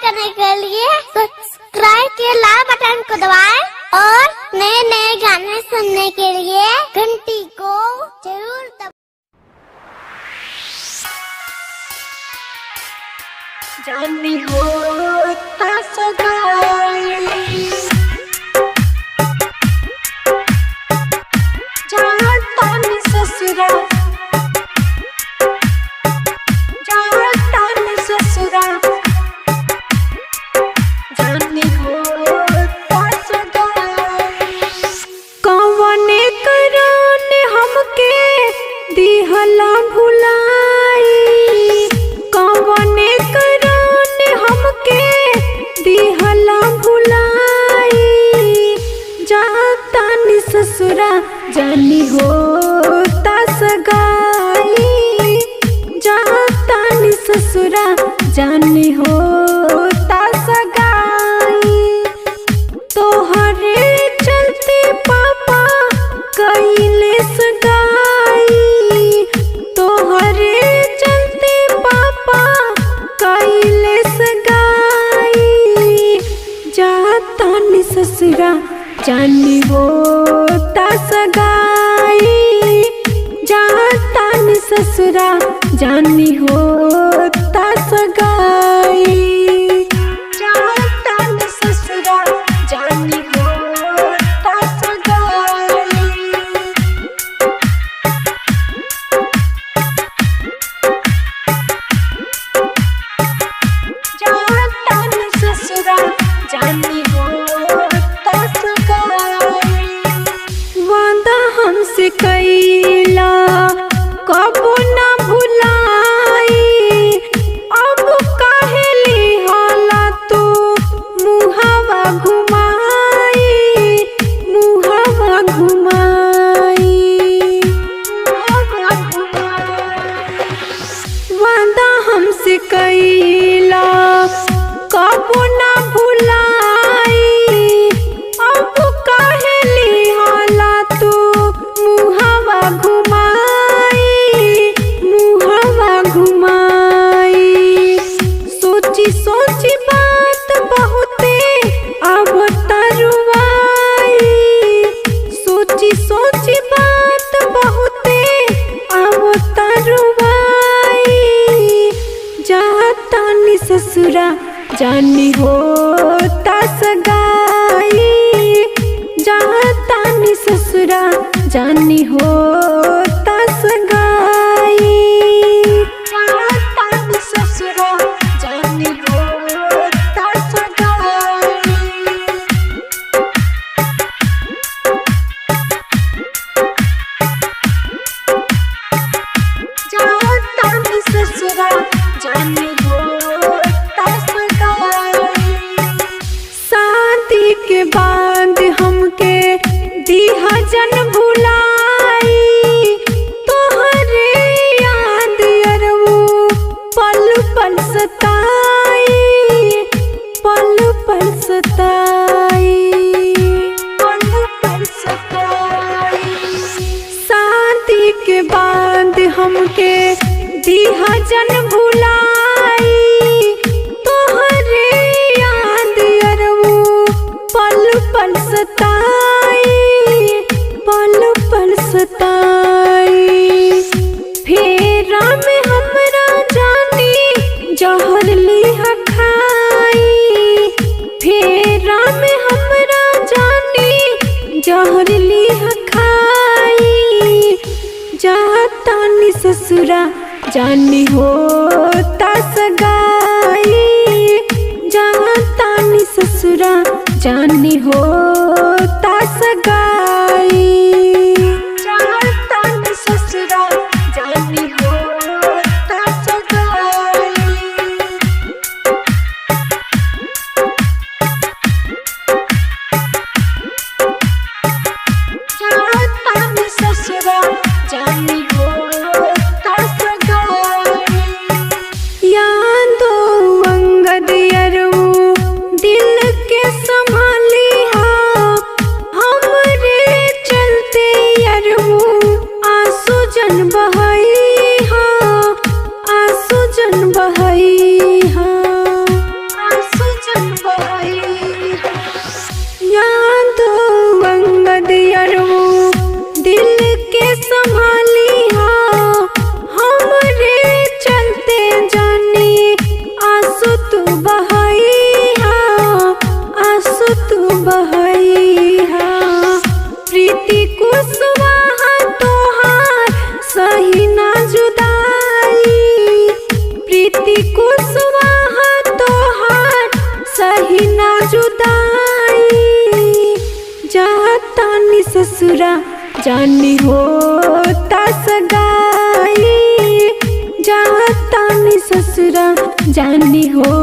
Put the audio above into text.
करने के लिए सब्सक्राइब के लाल बटन को दबाएं और नए नए गाने सुनने के लिए घंटी को जरूर दबाएं। जानी होता सगाई जाता नि ससुरा जाता नि ससुरा जानी होता सगाई कौने कराने हमके दिहला भुलाई कौने कराने हमके दिहला भुलाई जाता नि ससुरा जानी होता सगाई जाता नि ससुरा जानी होता सगाई तोहरे चलते पापा कइले सगाई तोहरे चलते पापा कइले सगाई जाता नि ससुरा जानी होता सगाई जाता नि ससुरा जानी होता सगाई जाता नि ससुरा जानी होता सगाई जाता नि ससुरा जानी होता सगाई वादा हमसे कइला कबो ना भुलाई अब काहे लिहला तू मुहावा घुमाई मुहावा घुमाई मुहावा घुमाई वादा हमसे कइला कबो ना भुलाई अब काहे लिहला तू मुहावा घुमाई मुहावा घुमाई सोची सोची बात बहुते अब तरुआई सोची सोची बात बहुते अब तरुआई जाता नि ससुरा जानी होता सगाई जाता नि ससुरा जानी होता सगाई जाता नि ससुरा जानी होता सगाई जाता नि ससुरा जानी होता सगाई शादी के बाद हमके दिहा जन भुलाई तोहरे याद अरऊ पल पल सताई पल पल सताई पल पल सताई शादी के बाद हमके दिहा जन भुलाई तोहरे याद अरऊ पल पल सताई पल पल सताई फेरा में हमरा जानी जहर लिहा खाई फेरा में हमरा जानी जहर लिहा खाई जाता नि ससुरा जानी होता सगाई जाता नि ससुरा जानी होता सगाई जाता नि ससुरा जानी होता सगाई जाता नि ससुरा जानी होता सगाई यादो अंगद अरऊ दिल के संभाली हमरे चल जुदाई प्रीति कुशवाहा तोहार सही ना जुदाई जातानी ससुरा जानी होता सगाई जातानी ससुरा जानी हो